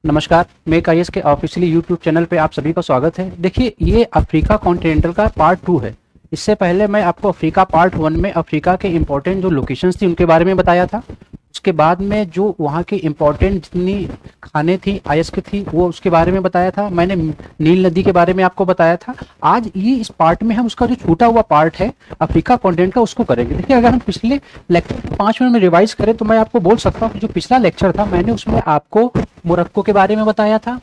नमस्कार, मैं आईएएस के ऑफिशियली यूट्यूब चैनल पे आप सभी का स्वागत है। देखिए, ये अफ्रीका कॉन्टिनेंटल का पार्ट 2 है। इससे पहले मैं आपको अफ्रीका पार्ट 1 में अफ्रीका के इंपॉर्टेंट जो लोकेशंस थी उनके बारे में बताया था। उसके बाद में जो वहाँ की इंपॉर्टेंट जितनी खाने थी आईएएस की थी वो उसके बारे में बताया था। मैंने नील नदी के बारे में आपको बताया था। आज ये इस पार्ट में हम उसका जो छूटा हुआ पार्ट है अफ्रीका कॉन्टिनेंट का उसको करेंगे। देखिए, अगर हम पिछले लेक्चर 5 मिनट में रिवाइज करें तो मैं आपको बोल सकता हूँ कि जो पिछला लेक्चर था मैंने उसमें आपको मोरक्को के बारे में बताया था।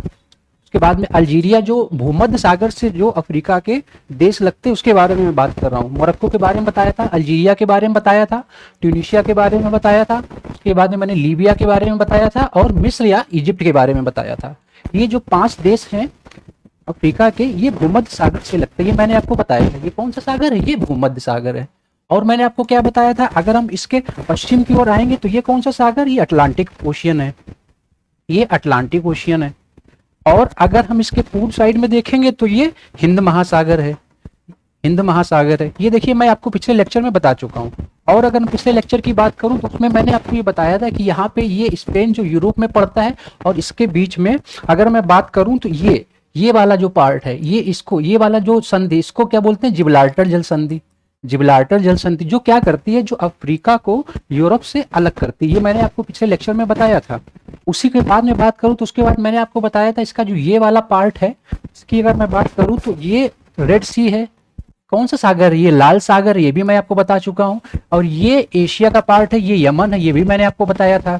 उसके बाद में अल्जीरिया जो भूमध्य सागर से जो अफ्रीका के देश लगते हैं उसके बारे में मैं बात कर रहा हूँ। मोरक्को के बारे में बताया था, अल्जीरिया के बारे में बताया था, ट्यूनीशिया के बारे में बताया था। उसके बाद में मैंने लीबिया के बारे में बताया था और मिस्र या इजिप्ट के बारे में बताया था। ये जो 5 देश हैं अफ्रीका के, ये भूमध्य सागर से लगते हैं। ये मैंने आपको बताया था। ये कौन सा सागर है? ये भूमध्य सागर है। और मैंने आपको क्या बताया था, अगर हम इसके पश्चिम की ओर आएंगे तो ये कौन सा सागर? ये अटलांटिक ओशियन है। ये अटलांटिक ओशियन है। और अगर हम इसके पूर्व साइड में देखेंगे तो ये हिंद महासागर है। हिंद महासागर है। ये देखिए, मैं आपको पिछले लेक्चर में बता चुका हूँ। और अगर मैं पिछले लेक्चर की बात करूं तो उसमें मैंने आपको ये बताया था कि यहाँ पे ये स्पेन जो यूरोप में पड़ता है और इसके बीच में अगर मैं बात करूं तो ये वाला जो पार्ट है, ये वाला जो संधि, इसको क्या बोलते हैं? जिब्राल्टर जल संधि। जिब्राल्टर जल संधि जो क्या करती है, जो अफ्रीका को यूरोप से अलग करती है। ये मैंने आपको पिछले लेक्चर में बताया था। उसी के बाद में बात करूं तो उसके बाद मैंने आपको बताया था इसका जो ये वाला पार्ट है, इसकी अगर मैं बात करूं तो ये रेड सी है। कौन सा सागर? ये लाल सागर, ये भी मैं आपको बता चुका हूं। और ये एशिया का पार्ट है, ये यमन है, ये भी मैंने आपको बताया था।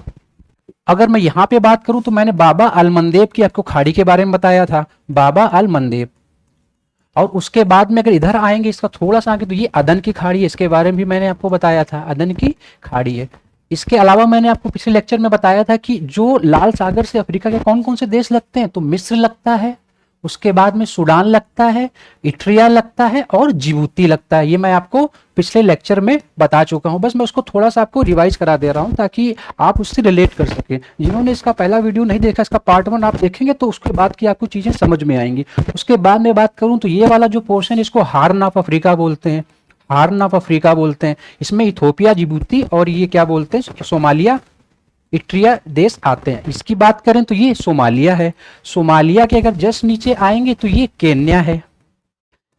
अगर मैं यहाँ पे बात करूं तो मैंने बाबा अल मंदेब की आपको खाड़ी के बारे में बताया था, बाबा अल मंदेब। और उसके बाद में अगर इधर आएंगे, इसका थोड़ा सा आगे, तो ये अदन की खाड़ी है, इसके बारे में भी मैंने आपको बताया था, अदन की खाड़ी है। इसके अलावा मैंने आपको पिछले लेक्चर में बताया था कि जो लाल सागर से अफ्रीका के कौन कौन से देश लगते हैं, तो मिस्र लगता है, उसके बाद में सूडान लगता है, इट्रिया लगता है और जिबूती लगता है। ये मैं आपको पिछले लेक्चर में बता चुका हूं। बस मैं उसको थोड़ा सा आपको रिवाइज करा दे रहा हूं ताकि आप उससे रिलेट कर सकें। जिन्होंने इसका पहला वीडियो नहीं देखा, इसका पार्ट 1 आप देखेंगे तो उसके बाद की आपको चीजें समझ में आएंगी। उसके बाद में बात करूं तो ये वाला जो पोर्शन है इसको हार्न ऑफ अफ्रीका बोलते हैं, हार्न ऑफ अफ्रीका बोलते हैं। इसमें इथोपिया, जिबूती और ये क्या बोलते हैं, सोमालिया, इट्रिया देश आते हैं। इसकी बात करें तो ये सोमालिया है। सोमालिया के अगर जस्ट नीचे आएंगे तो ये केन्या है।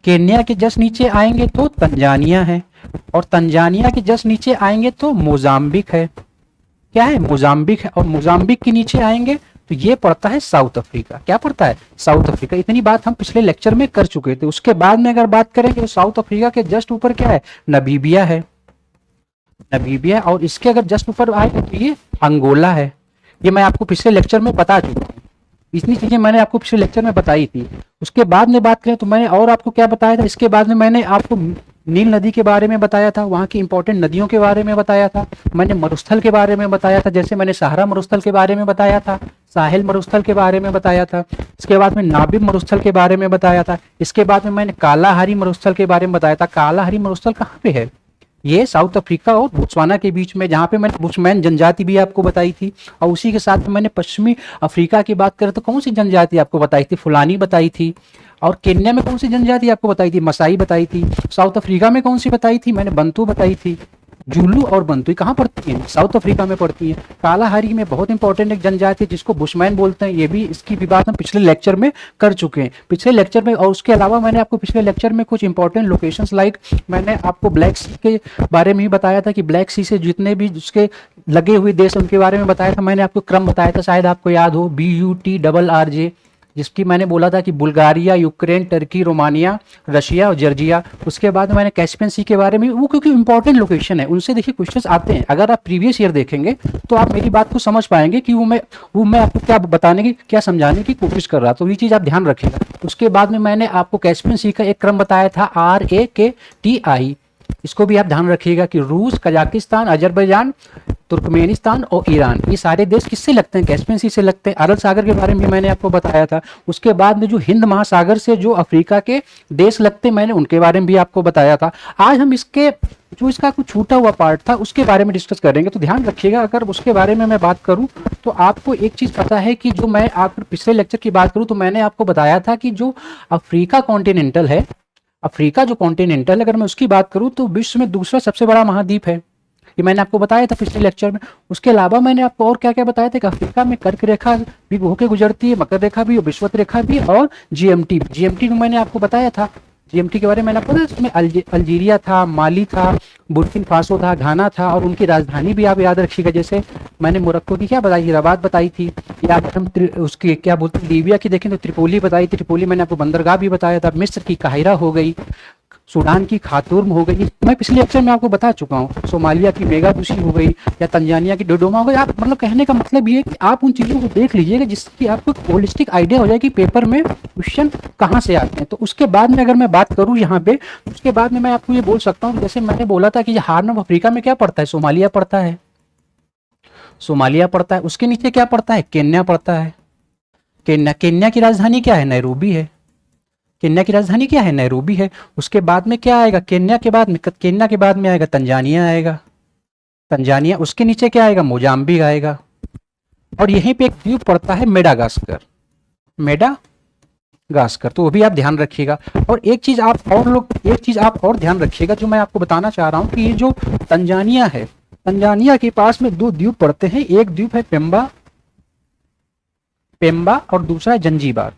केन्या के जस्ट नीचे आएंगे तो तंजानिया है। और तंजानिया के जस्ट नीचे आएंगे तो मोजाम्बिक है। क्या है? मोजाम्बिक है। और मोजाम्बिक के नीचे आएंगे तो ये पड़ता है साउथ अफ्रीका। क्या पड़ता है? South Africa. इतनी बात हम पिछले लेक्चर में कर चुके थे। उसके बाद में अगर बात करेंगे तो साउथ अफ्रीका के जस्ट ऊपर क्या है? नबीबिया है, नबीबिया। और इसके अगर जस्ट ऊपर आए तो ये अंगोला है। ये मैं आपको पिछले लेक्चर में बता चुका हूँ। इतनी चीजें मैंने आपको पिछले लेक्चर में बताई थी। उसके बाद में बात करें तो मैंने और आपको क्या बताया था, इसके बाद में मैंने आपको नील नदी के बारे में बताया था, वहाँ की इंपॉर्टेंट नदियों के बारे में बताया था। मैंने मरुस्थल के बारे में बताया था, जैसे मैंने सहारा मरुस्थल के बारे में बताया था, साहिल मरुस्थल के बारे में बताया था। इसके बाद में नाबिब मरुस्थल के बारे में बताया था। इसके बाद में मैंने कालाहारी मरुस्थल के बारे में बताया था। कालाहारी मरुस्थल कहाँ पे है? ये साउथ अफ्रीका और बोत्सवाना के बीच में, जहाँ पे मैंने बुशमैन जनजाति भी आपको बताई थी। और उसी के साथ में मैंने पश्चिमी अफ्रीका की बात करें तो कौन सी जनजाति आपको बताई थी? फुलानी बताई थी। और केन्या में कौन सी जनजाति आपको बताई थी? मसाई बताई थी। साउथ अफ्रीका में कौन सी बताई थी? मैंने बंतू बताई थी। जुल्लू और बंतु कहाँ पड़ती हैं? साउथ अफ्रीका में पड़ती है। कालाहारी में बहुत इंपॉर्टेंट एक जनजाति जिसको बुशमैन बोलते हैं, ये भी इसकी भी बात हम पिछले लेक्चर में कर चुके हैं, पिछले लेक्चर में। और उसके अलावा मैंने आपको पिछले लेक्चर में कुछ इंपॉर्टेंट लोकेशंस लाइक मैंने आपको ब्लैक सी के बारे में ही बताया था कि ब्लैक सी से जितने भी उसके लगे हुए देश उनके बारे में बताया था। मैंने आपको क्रम बताया था, शायद आपको याद हो, BUTRRJ, जिसकी मैंने बोला था कि Bulgaria, Ukraine, Turkey, Romania, Russia और जॉर्जिया। उसके बाद मैंने कैस्पियन सी के बारे में, वो क्योंकि इंपॉर्टेंट लोकेशन है, उनसे देखिए क्वेश्चंस आते हैं। अगर आप प्रीवियस ईयर देखेंगे तो आप मेरी बात को समझ पाएंगे कि वो मैं आपको क्या बताने की, क्या समझाने की कोशिश कर रहा, तो ये चीज़ आप ध्यान रखिएगा। उसके बाद में मैंने आपको कैस्पियन सी का एक क्रम बताया था, RAKTI। इसको भी आप ध्यान रखिएगा कि रूस, कजाकिस्तान, अजरबैजान, तुर्कमेनिस्तान और ईरान, ये सारे देश किससे लगते हैं? कैस्पियन सी से लगते हैं। अरब सागर के बारे में भी मैंने आपको बताया था। उसके बाद में जो हिंद महासागर से जो अफ्रीका के देश लगते हैं, मैंने उनके बारे में भी आपको बताया था। आज हम इसके जो इसका कुछ छूटा हुआ पार्ट था उसके बारे में डिस्कस करेंगे। तो ध्यान रखिएगा, अगर उसके बारे में मैं बात करूं तो आपको एक चीज़ पता है कि जो मैं आप पिछले लेक्चर की बात करूं तो मैंने आपको बताया था कि जो अफ्रीका कॉन्टिनेंटल है, अफ्रीका जो कॉन्टिनेंटल, अगर मैं उसकी बात करूं तो विश्व में दूसरा सबसे बड़ा महाद्वीप है। ये मैंने आपको बताया था पिछले लेक्चर में। उसके अलावा मैंने आपको और क्या क्या बताया था कि अफ्रीका में कर्क रेखा भी होके गुजरती है, मकर रेखा भी, विषुवत रेखा भी, और जीएमटी। जीएमटी में मैंने आपको बताया था, जीएमटी के बारे में मैंने आपको बताया, इसमें अल्जीरिया था, माली था, बुर्किना फासो था, घाना था, और उनकी राजधानी भी आप याद रखिएगा। जैसे मैंने मोरक्को की क्या बताई, रबात बताई थी, या अगर हम उसकी क्या बोलते हैं लीबिया की देखें तो त्रिपोली बताई थी, त्रिपोली मैंने आपको बंदरगाह भी बताया था। मिस्र की काहिरा हो गई, सूडान की खातूर्म हो गई, मैं पिछले लेक्चर में आपको बता चुका हूँ। सोमालिया की मेगादुशी हो गई, या तंजानिया की डोडोमा हो गई। आप मतलब कहने का मतलब ये है कि आप उन चीज़ों को देख लीजिएगा जिसकी आपको होलिस्टिक आइडिया हो जाए कि पेपर में क्वेश्चन कहाँ से आते हैं। तो उसके बाद में अगर मैं बात करूँ यहाँ पे, उसके बाद में मैं आपको ये बोल सकता हूँ, जैसे मैंने बोला था कि हार्न ऑफ अफ्रीका में क्या पड़ता है, सोमालिया पड़ता है, सोमालिया पड़ता है। उसके नीचे क्या पड़ता है, केन्या पड़ता है। केन्या की राजधानी क्या है, नैरोबी है। केन्या की राजधानी क्या है, नैरोबी है। उसके बाद में क्या आएगा, केन्या के बाद में आएगा तंजानिया आएगा, तंजानिया। उसके नीचे क्या आएगा, मोजाम्बिक आएगा। और यहीं पे एक द्वीप पड़ता है मेडागास्कर, मेडागास्कर, तो वो भी आप ध्यान रखिएगा। और एक चीज आप और ध्यान रखिएगा जो मैं आपको बताना चाह रहा हूँ कि ये जो तंजानिया है, तंजानिया के पास में दो द्वीप पड़ते हैं। एक द्वीप है पेम्बा और दूसरा है जंजीबार।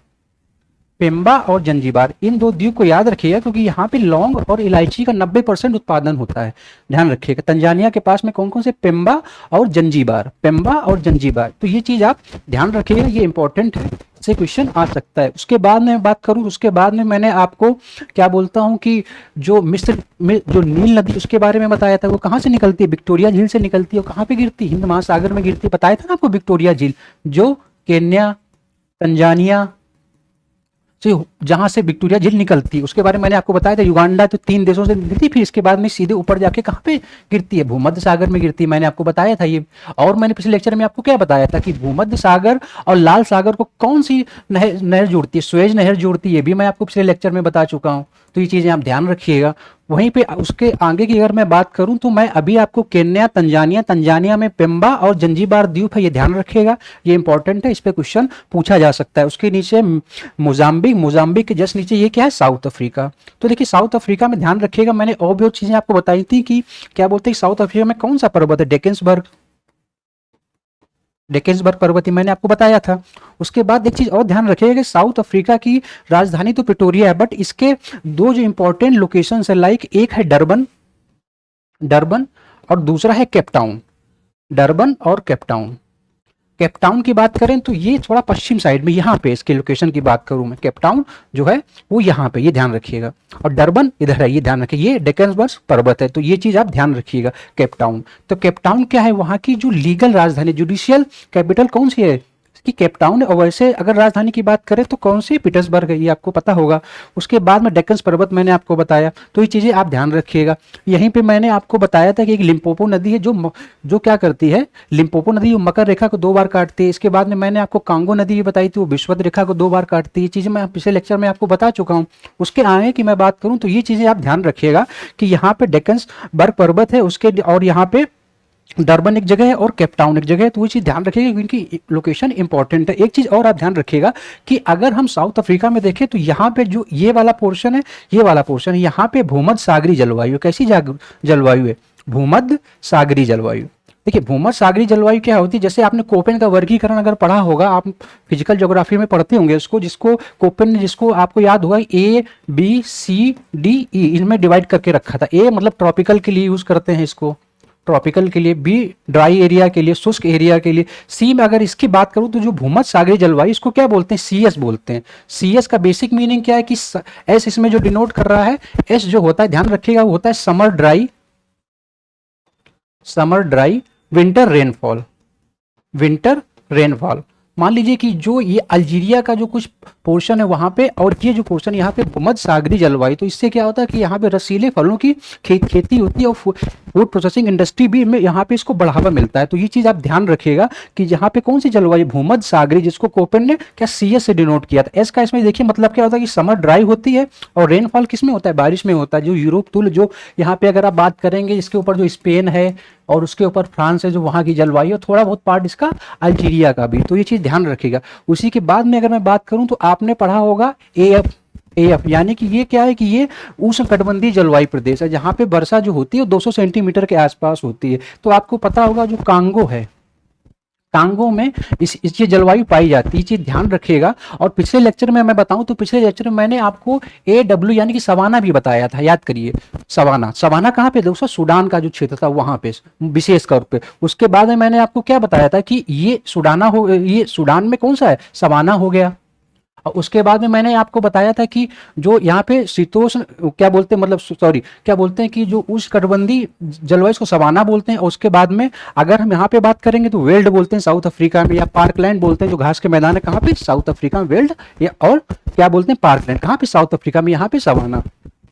पेम्बा और जंजीबार, इन दो द्वीप को याद रखिएगा क्योंकि यहाँ पे लौंग और इलायची का 90% उत्पादन होता है, ध्यान रखिएगा। तंजानिया के पास में कौन कौन से, पेम्बा और जंजीबार, पेम्बा और जंजीबार। तो ये चीज आप ध्यान रखिएगा, ये इंपॉर्टेंट है, इससे क्वेश्चन आ सकता है। उसके बाद में बात करूँ, उसके बाद में मैंने आपको क्या बोलता हूँ कि जो मिस्र में जो नील नदी उसके बारे में बताया था, वो कहाँ से निकलती है, विक्टोरिया झील से निकलती है। और कहाँ पे गिरती है, हिंद महासागर में गिरती है। बताया था ना आपको विक्टोरिया झील, जो केन्या, तंजानिया जहां से विक्टोरिया झील निकलती है, उसके बारे में मैंने आपको बताया था। युगांडा तो 3 देशों से गिरती, फिर इसके बाद में सीधे ऊपर जाके कहाँ पे गिरती है, भूमध्य सागर में गिरती है, मैंने आपको बताया था ये। और मैंने पिछले लेक्चर में आपको क्या बताया था कि भूमध्य सागर और लाल सागर को कौन सी नहर जोड़ती है, सुएज नहर जोड़ती है, ये भी मैं आपको पिछले लेक्चर में बता चुका हूँ। तो ये चीजें आप ध्यान रखिएगा। वहीं पे उसके आगे की अगर मैं बात करूं तो मैं अभी आपको केन्या, तंजानिया में पेम्बा और जंजीबार द्वीप है, ये ध्यान रखिएगा, ये इंपॉर्टेंट है, इस पे क्वेश्चन पूछा जा सकता है। उसके नीचे मोजाम्बिक के जस्ट नीचे ये क्या है, साउथ अफ्रीका। तो देखिए साउथ अफ्रीका में ध्यान रखिएगा, मैंने और भी चीजें आपको बताई थी कि क्या बोलते हैं साउथ अफ्रीका में कौन सा पर्वत है, डेकेंसबर्ग पर्वत, मैंने आपको बताया था। उसके बाद एक चीज और ध्यान रखिएगा कि साउथ अफ्रीका की राजधानी तो प्रिटोरिया है, बट इसके दो जो इंपॉर्टेंट लोकेशन है, लाइक एक है डरबन और दूसरा है केपटाउन। डरबन और केपटाउन की बात करें तो ये थोड़ा पश्चिम साइड में, यहाँ पे इसके लोकेशन की बात करूं मैं, केपटाउन जो है वो यहाँ पे, ये ध्यान रखिएगा। और डरबन इधर है, ये ध्यान रखिए, ये डेकेंसबर्ग पर्वत है, तो ये चीज आप ध्यान रखिएगा। केपटाउन, तो केपटाउन क्या है, वहां की जो लीगल राजधानी, जुडिशियल कैपिटल कौन सी है, कि केपटाउन है। और वैसे अगर राजधानी की बात करें तो कौन सी, पीटर्सबर्ग है, ये आपको पता होगा। उसके बाद में डेक्कन पर्वत मैंने आपको बताया, तो ये चीजें आप ध्यान रखिएगा। यहीं पे मैंने आपको बताया था कि एक लिम्पोपो नदी है जो क्या करती है, लिम्पोपो नदी वो मकर रेखा को 2 बार काटती है। इसके बाद में मैंने आपको कांगो नदी भी बताई थी, वो विषुवत रेखा को 2 बार काटती है। ये चीजें मैं पिछले लेक्चर में आपको बता चुका हूँ। उसके आगे की मैं बात करूँ तो ये चीजें आप ध्यान रखिएगा कि यहाँ पे डेक्कन पर्वत है, उसके और यहाँ पे डरबन एक जगह है और केपटाउन एक जगह है, तो वो चीज़ ध्यान रखिएगा क्योंकि इनकी लोकेशन इंपॉर्टेंट है। एक चीज़ और आप ध्यान रखिएगा कि अगर हम साउथ अफ्रीका में देखें तो यहाँ पे जो ये वाला पोर्शन है, यहाँ पे भूमध्य सागरी जलवायु, कैसी जलवायु है, भूमध्य सागरी जलवायु। देखिए भूमध्य सागरी जलवायु क्या होती है, जैसे आपने कोपेन का वर्गीकरण अगर पढ़ा होगा, आप फिजिकल ज्योग्राफी में पढ़ते होंगे उसको, जिसको कोपेन ने, जिसको आपको याद होगा ABCDE इनमें डिवाइड करके रखा था। ए मतलब ट्रॉपिकल के लिए यूज करते हैं इसको, ट्रॉपिकल के लिए, बी ड्राई एरिया के लिए, शुष्क एरिया के लिए, सी में अगर इसकी बात करूं तो जो भूमध्य सागरी जलवायु, इसको क्या बोलते हैं, CS बोलते हैं। CS का बेसिक मीनिंग क्या है कि एस इसमें जो डिनोट कर रहा है, एस जो होता है ध्यान रखिएगा वो होता है समर ड्राई विंटर रेनफॉल। मान लीजिए कि जो ये अल्जीरिया का जो कुछ पोर्शन है वहां पे, और ये जो पोर्शन यहाँ पे भूमध्य सागरी जलवायु, तो इससे क्या होता है कि यहाँ पे रसीले फलों की खेती होती है और फूड प्रोसेसिंग इंडस्ट्री भी में यहाँ पे इसको बढ़ावा मिलता है। तो ये चीज आप ध्यान रखिएगा कि यहाँ पे कौन सी जलवायु, भूमध्य सागरी, जिसको कोपेन ने क्या CS से डिनोट किया था। एस का इसमें देखिए मतलब क्या होता है कि समर ड्राई होती है और रेनफॉल किस में होता है, बारिश में होता है। जो यूरोप तुल, जो यहाँ पे अगर आप बात करेंगे इसके ऊपर जो स्पेन है और उसके ऊपर फ्रांस है, जो वहाँ की जलवायु, थोड़ा बहुत पार्ट इसका अल्जीरिया का भी, तो ये चीज ध्यान रखिएगा। उसी के बाद में अगर मैं बात करूं तो आपने पढ़ा होगा AF, यानी कि ये क्या है कि ये उष्णकटिबंधीय जलवायु प्रदेश है, जहाँ पे वर्षा जो होती है वो 200 सेंटीमीटर के आसपास होती है। तो आपको पता होगा जो कांगो है, कांगो में इस ये जलवायु पाई जाती है, ये चीज ध्यान रखिएगा। और पिछले लेक्चर में मैं बताऊं तो पिछले लेक्चर में मैंने आपको AW यानी कि सवाना भी बताया था, याद करिए। सवाना, सवाना कहाँ पे दोस्तों, सूडान का जो क्षेत्र था वहां पे विशेष तौर पे। उसके बाद में मैंने आपको क्या बताया था कि ये सूडाना हो, ये सूडान में कौन सा है, सवाना हो गया। और उसके बाद में मैंने आपको बताया था कि जो यहाँ पे शीतोष्ण क्या बोलते हैं, मतलब सॉरी क्या बोलते हैं कि जो उष्णकटिबंधीय जलवायु को सवाना बोलते हैं। और उसके बाद में अगर हम यहाँ पे बात करेंगे तो वेल्ड बोलते हैं साउथ अफ्रीका में, या पार्कलैंड बोलते हैं जो घास के मैदान है, कहाँ पे, साउथ अफ्रीका में वेल्ड, या और क्या बोलते हैं पार्कलैंड, कहाँ पे, साउथ अफ्रीका में, यहाँ पे सवाना।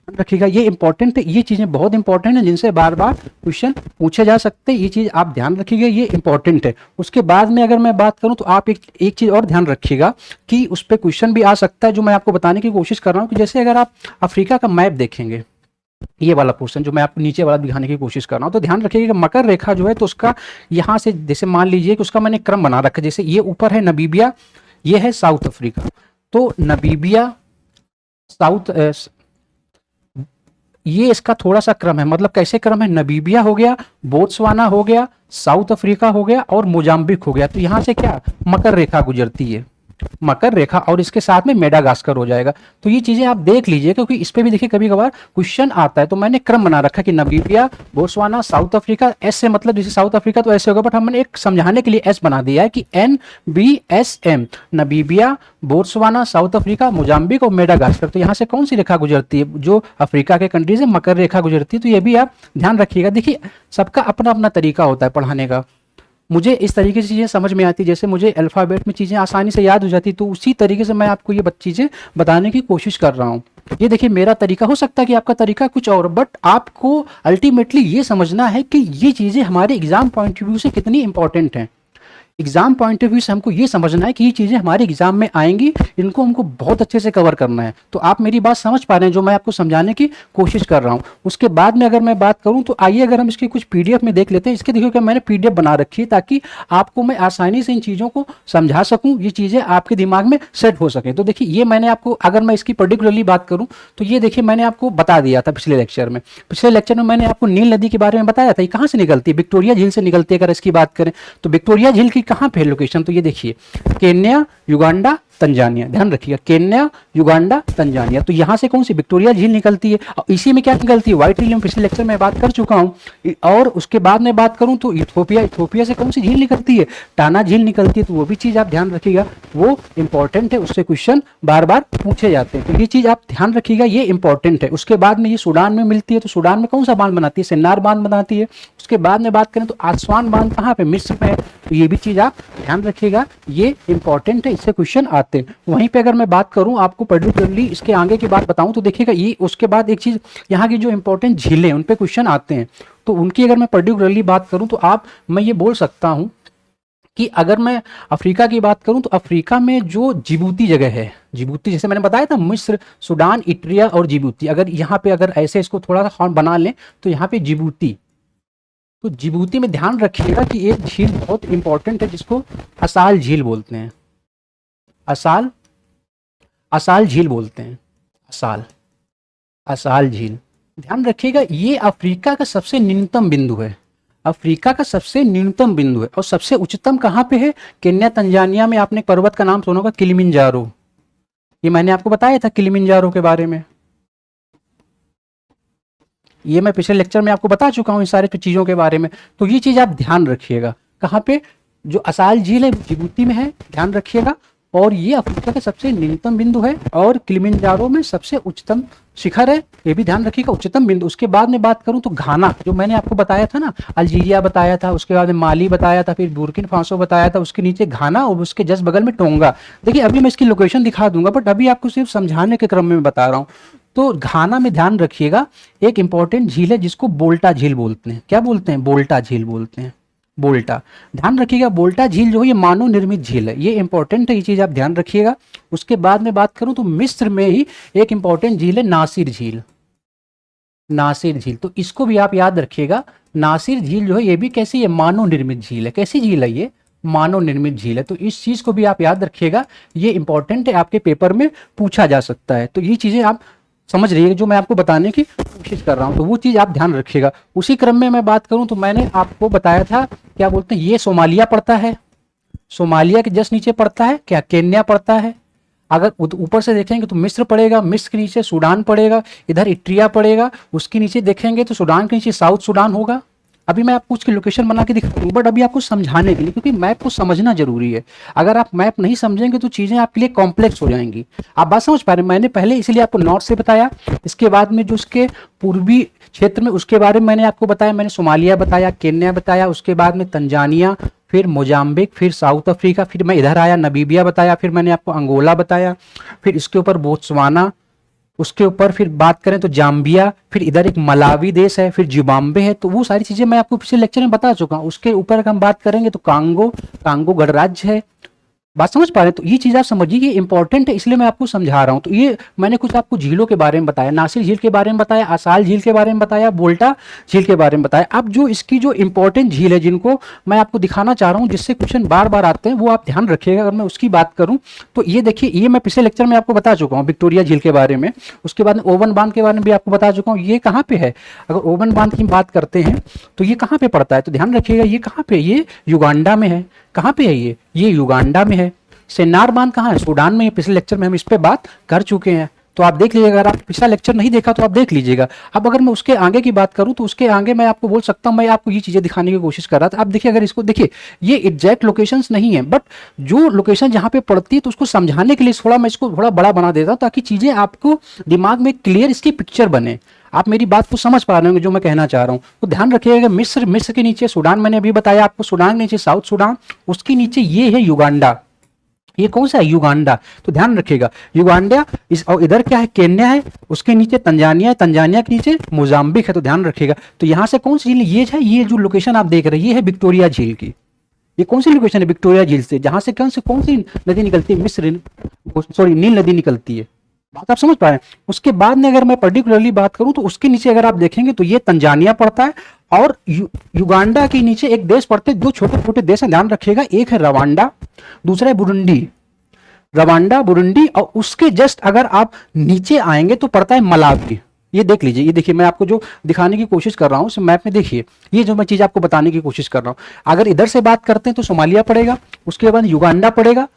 रखिएगा, ये इंपॉर्टेंट है, ये चीजें बहुत इंपॉर्टेंट है जिनसे बार बार क्वेश्चन पूछे जा सकते हैं, ये चीज आप ध्यान रखिएगा, ये इंपॉर्टेंट है। उसके बाद में अगर मैं बात करूं तो आप एक चीज और ध्यान रखिएगा कि उस पर क्वेश्चन भी आ सकता है, जो मैं आपको बताने की कोशिश कर रहा हूं कि जैसे अगर आप अफ्रीका का मैप देखेंगे, ये वाला पोर्शन जो मैं आपको नीचे वाला दिखाने की कोशिश कर रहा हूं, तो ध्यान रखिएगा कि मकर रेखा जो है तो उसका यहाँ से जैसे मान लीजिए कि उसका मैंने क्रम बना रखा है, जैसे ये ऊपर है नमीबिया, ये है साउथ अफ्रीका, तो नमीबिया साउथ, ये इसका थोड़ा सा क्रम है, मतलब कैसे क्रम है, नमीबिया हो गया, बोत्सवाना हो गया, साउथ अफ्रीका हो गया और मोजाम्बिक हो गया। तो यहां से क्या मकर रेखा गुजरती है, मकर रेखा, और इसके साथ में मेडागास्कर हो जाएगा। तो ये चीजें आप देख लीजिए, क्योंकि इस पे भी देखिए कभी कभार क्वेश्चन आता है। तो मैंने क्रम बना रखा कि Namibia, Botswana, south Africa, S से मतलब जैसे साउथ अफ्रीका तो ऐसे होगा, बट हमने एक समझाने के लिए एस बना दिया है कि NBSM, Namibia, Botswana, south Africa, Mozambique और मेडागास्कर। तो यहाँ से कौन सी रेखा गुजरती है, जो अफ्रीका के कंट्रीज है, मकर रेखा गुजरती है। तो ये भी आप ध्यान रखिएगा। देखिए सबका अपना अपना तरीका होता है पढ़ाने का, मुझे इस तरीके से चीज़ें समझ में आती, जैसे मुझे अल्फ़ाबेट में चीज़ें आसानी से याद हो जाती, तो उसी तरीके से मैं आपको ये चीज़ें बताने की कोशिश कर रहा हूँ। ये देखिए मेरा तरीका, हो सकता है कि आपका तरीका कुछ और, बट आपको अल्टीमेटली ये समझना है कि ये चीज़ें हमारे एग्जाम पॉइंट ऑफ व्यू से कितनी इंपॉर्टेंट हैं। एग्जाम पॉइंट ऑफ व्यू से हमको ये समझना है कि ये चीज़ें हमारे एग्जाम में आएंगी, इनको हमको बहुत अच्छे से कवर करना है। तो आप मेरी बात समझ पा रहे हैं जो मैं आपको समझाने की कोशिश कर रहा हूँ। उसके बाद में अगर मैं बात करूँ तो आइए अगर हम इसकी कुछ PDF में देख लेते हैं। इसके देखिए क्या मैंने PDF बना रखी है, ताकि आपको मैं आसानी से इन चीज़ों को समझा सकूँ, ये चीज़ें आपके दिमाग में सेट हो सके। तो देखिए ये मैंने आपको, अगर मैं इसकी पर्टिकुलरली बात करूँ तो ये देखिए मैंने आपको बता दिया था पिछले लेक्चर में। पिछले लेक्चर में मैंने आपको नील नदी के बारे में बताया था, ये कहाँ से निकलती है, विक्टोरिया झील से निकलती है। अगर इसकी बात करें तो विक्टोरिया झील की कहाँ पे लोकेशन, तो ये देखिए केन्या, युगांडा, तंजानिया, ध्यान रखिएगा केन्या, युगांडा, तंजानिया। तो यहां से कौन सी विक्टोरिया झील निकलती है, और इसी में क्या निकलती है, व्हाइट नील, पिछले लेक्चर में बात कर चुका हूं। और उसके बाद में बात करूं तो इथोपिया, इथोपिया से कौन सी झील निकलती है, टाना झील निकलती है। तो वो भी चीज आप ध्यान रखिएगा, वो इंपॉर्टेंट है, उससे क्वेश्चन बार बार पूछे जाते हैं। तो ये चीज आप ध्यान रखिएगा, ये इंपॉर्टेंट है। उसके बाद में ये सूडान में मिलती है, तो सूडान में कौन सा बांध बनाती है, सिन्नार बांध बनाती है। उसके बाद में बात करें तो आसवान बांध कहाँ पे, मिस्र में है। तो ये भी चीज आप ध्यान रखिएगा, ये इंपॉर्टेंट है, इससे क्वेश्चन आते हैं। वहीं पे अगर मैं बात करूं आपको पर्टिकुलरली इसके आगे की बात बताऊं तो देखिएगा ये, उसके बाद एक चीज यहाँ की जो इंपॉर्टेंट झीलें उन पे क्वेश्चन आते हैं। तो उनकी अगर मैं पर्टिकुलरली बात करूं तो मैं ये बोल सकता हूं कि अगर मैं अफ्रीका की बात करूं तो अफ्रीका में जो जिबूती जगह है, जिबूती जैसे मैंने बताया था, मिस्र, सूडान, इट्रिया और जिबूती, अगर यहाँ पे अगर ऐसे इसको थोड़ा सा फॉर्म बना लें तो यहाँ पे जिबूती, तो जिबूती में ध्यान रखिएगा कि एक झील बहुत इंपॉर्टेंट है जिसको असाल झील बोलते हैं, असाल झील बोलते हैं, असाल झील। ध्यान रखिएगा ये अफ्रीका का सबसे न्यूनतम बिंदु है, अफ्रीका का सबसे न्यूनतम बिंदु है। और सबसे उच्चतम कहाँ पे है, केन्या, तंजानिया में। आपने पर्वत का नाम सुना होगा किलिमिंजारो, ये मैंने आपको बताया था किलिमिंजारो के बारे में, ये मैं पिछले लेक्चर में आपको बता चुका हूँ इन सारे चीज़ों के बारे में। तो ये चीज़ आप ध्यान रखिएगा, कहाँ पे, जो असाल झील है जिबूती में है, ध्यान रखिएगा। और ये अफ्रीका का सबसे न्यूनतम बिंदु है, और किलिमिंजारो में सबसे उच्चतम शिखर है, ये भी ध्यान रखिएगा, उच्चतम बिंदु। उसके बाद में बात करूं तो घाना, जो मैंने आपको बताया था ना, अल्जीरिया बताया था, उसके बाद में माली बताया था, फिर बुर्किना फासो बताया था, उसके नीचे घाना और उसके जस्ट बगल में टोंगा। देखिए अभी मैं इसकी लोकेशन दिखा दूंगा, बट अभी आपको सिर्फ समझाने के क्रम में बता रहा हूँ। तो घाना में ध्यान रखिएगा एक इंपॉर्टेंट झील है जिसको बोल्टा झील बोलते हैं। क्या बोलते हैं, बोल्टा झील बोलते हैं, बोल्टा। ध्यान रखिएगा बोल्टा झील जो है ये मानव निर्मित झील है, ये इंपॉर्टेंट है, ये चीज आप ध्यान रखिएगा। उसके बाद में बात करूं तो मिस्र में ही एक इंपॉर्टेंट झील है नासिर झील, नासिर झील। तो इसको भी आप याद रखिएगा, नासिर झील जो है ये भी कैसी है, मानव निर्मित झील है। कैसी झील है ये, मानव निर्मित झील है। तो इस चीज को भी आप याद रखिएगा, ये इंपॉर्टेंट है, आपके पेपर में पूछा जा सकता है। तो ये चीजें आप समझ रही जो मैं आपको बताने की कोशिश कर रहा हूँ, तो वो चीज आप ध्यान रखिएगा। उसी क्रम में मैं बात करूं तो मैंने आपको बताया था, क्या बोलते हैं, ये सोमालिया पड़ता है, सोमालिया के जस्ट नीचे पड़ता है क्या, केन्या पड़ता है। अगर ऊपर से देखेंगे तो मिस्र पड़ेगा, मिस्र के नीचे सूडान पड़ेगा, इधर इट्रिया पड़ेगा, उसके नीचे देखेंगे तो सूडान के नीचे साउथ सूडान होगा। अभी मैं आपको उसकी लोकेशन बना के दिखाऊंगा, बट अभी आपको समझाने के लिए, क्योंकि मैप को समझना जरूरी है। अगर आप मैप नहीं समझेंगे तो चीजें आपके लिए कॉम्प्लेक्स हो जाएंगी। आप बात समझ पा रहे हैं, मैंने पहले इसलिए आपको नॉर्थ से बताया, इसके बाद में जो उसके पूर्वी क्षेत्र में उसके बारे में मैंने आपको बताया, मैंने सोमालिया बताया, केन्या बताया, उसके बाद में तंजानिया, फिर मोजाम्बिक, फिर साउथ अफ्रीका, फिर मैं इधर आया नमीबिया बताया, फिर मैंने आपको अंगोला बताया, फिर इसके ऊपर बोत्सवाना, उसके ऊपर फिर बात करें तो जाम्बिया, फिर इधर एक मलावी देश है, फिर जिम्बाब्वे है। तो वो सारी चीजें मैं आपको पिछले लेक्चर में बता चुका हूँ। उसके ऊपर अगर हम बात करेंगे तो कांगो, कांगो गणराज्य है। बात समझ पा रहे हैं, तो ये चीज आप समझिए, ये इंपॉर्टेंट है, इसलिए मैं आपको समझा रहा हूं। तो ये मैंने कुछ आपको झीलों के बारे में बताया, नासिर झील के बारे में बताया, आसाल झील के बारे में बताया, बोल्टा झील के बारे में बताया। अब जो इसकी जो इंपॉर्टेंट झील है जिनको मैं आपको दिखाना चाह रहा हूं, जिससे क्वेश्चन बार बार आते हैं, वो आप ध्यान रखिएगा। अगर मैं उसकी बात करूं तो ये देखिए, ये मैं पिछले लेक्चर में आपको बता चुका हूँ विक्टोरिया झील के बारे में। उसके बाद ओवन बांध के बारे में भी आपको बता चुका हूँ। ये कहाँ पे है, अगर ओवन बांध की बात करते हैं तो ये कहाँ पे पड़ता है, तो ध्यान रखिएगा, ये कहाँ पे, ये युगांडा में है। कहाँ पे है ये युगांडा में है। सेन्नार बांध कहाँ है, सूडान में। पिछले लेक्चर में हम इस पे बात कर चुके हैं, तो आप देख लीजिएगा। अगर आप पिछला लेक्चर नहीं देखा तो आप देख लीजिएगा। अब अगर मैं उसके आगे की बात करूं तो उसके आगे मैं आपको बोल सकता हूं, मैं आपको ये चीजें दिखाने की कोशिश कर रहा था। आप देखिए, अगर इसको देखिए, ये एग्जैक्ट लोकेशंस नहीं है, बट जो लोकेशन जहां पे पड़ती है तो उसको समझाने के लिए थोड़ा मैं इसको थोड़ा बड़ा बना देता हूं, ताकि चीजें आपको दिमाग में क्लियर इसकी पिक्चर बने। आप मेरी बात को समझ पा रहे होंगे जो मैं कहना चाह रहा हूं। तो ध्यान रखिएगा, मिस्र, मिस्र के नीचे सूडान, मैंने अभी बताया आपको, सूडान के नीचे साउथ सूडान, उसके नीचे ये है युगांडा। ये कौन सा है, युगांडा। तो ध्यान रखिएगा, युगांडा इस, और इधर क्या है, केन्या है, उसके नीचे तंजानिया है, तंजानिया के नीचे मोजाम्बिक है। तो ध्यान रखिएगा, तो यहां से कौन सी झील, ये है, ये जो लोकेशन आप देख रहे हैं, ये है विक्टोरिया झील की। ये कौन सी लोकेशन है, विक्टोरिया झील से, जहां से कौन सी नदी निकलती है, मिस्र, सॉरी नील नदी निकलती है। बात आप समझ पा रहे हैं। उसके बाद में अगर मैं पर्टिकुलरली बात करूं तो उसके नीचे अगर आप देखेंगे तो ये तंजानिया पड़ता है, और युगांडा के नीचे एक देश पड़ते हैं, दो छोटे छोटे देश हैं, ध्यान रखिएगा, एक है रवांडा, दूसरा है बुरुंडी। रवांडा, बुरुंडी, और उसके जस्ट अगर आप नीचे आएंगे तो पड़ता है मलावी। ये देख लीजिए, ये देखिए, मैं आपको जो दिखाने की कोशिश कर रहा हूँ उस मैप में देखिए, ये जो मैं चीज आपको बताने की कोशिश कर रहा हूँ। अगर इधर से बात करते हैं तो सोमालिया पड़ेगा, उसके बाद युगांडा पड़ेगा,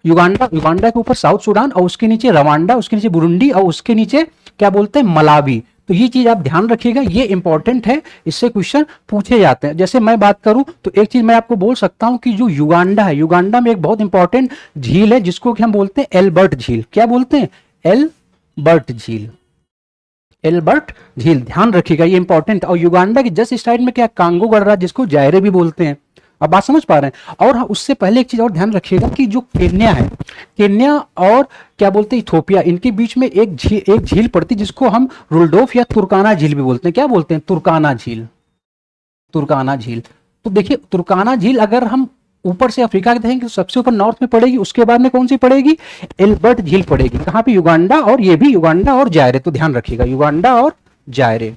युगांडा, युगांडा के ऊपर साउथ सूडान, और उसके नीचे रवांडा, उसके नीचे बुरुंडी, और उसके नीचे क्या बोलते हैं, मलावी। तो ये चीज आप ध्यान रखिएगा, ये इंपॉर्टेंट है, इससे क्वेश्चन पूछे जाते हैं। जैसे मैं बात करूं तो एक चीज मैं आपको बोल सकता हूं कि जो युगांडा है, युगांडा में एक बहुत इंपॉर्टेंट झील है जिसको कि हम बोलते हैं एल्बर्ट झील। क्या बोलते हैं, एल्बर्ट झील, एल्बर्ट झील, ध्यान रखिएगा, ये इंपॉर्टेंट। और युगांडा की जस्ट साइड में क्या, कांगो गणराज्य, जिसको जायरे भी बोलते हैं। अब बात समझ पा रहे हैं। और हाँ, उससे पहले एक चीज और ध्यान रखिएगा कि जो केन्या है, केन्या और क्या बोलते हैं, इथोपिया, इनके बीच में एक झील पड़ती है जिसको हम रुल्डोफ या तुर्काना झील भी बोलते हैं। क्या बोलते हैं, तुर्काना झील, तुर्काना झील। तो देखिए, तुर्काना झील अगर हम ऊपर से अफ्रीका के देखेंगे तो सबसे ऊपर नॉर्थ में पड़ेगी, उसके बाद में कौन सी पड़ेगी, एल्बर्ट झील पड़ेगी। कहाँ पे, युगांडा, और ये भी युगांडा और जायरे। तो ध्यान रखिएगा, युगांडा और जायरे,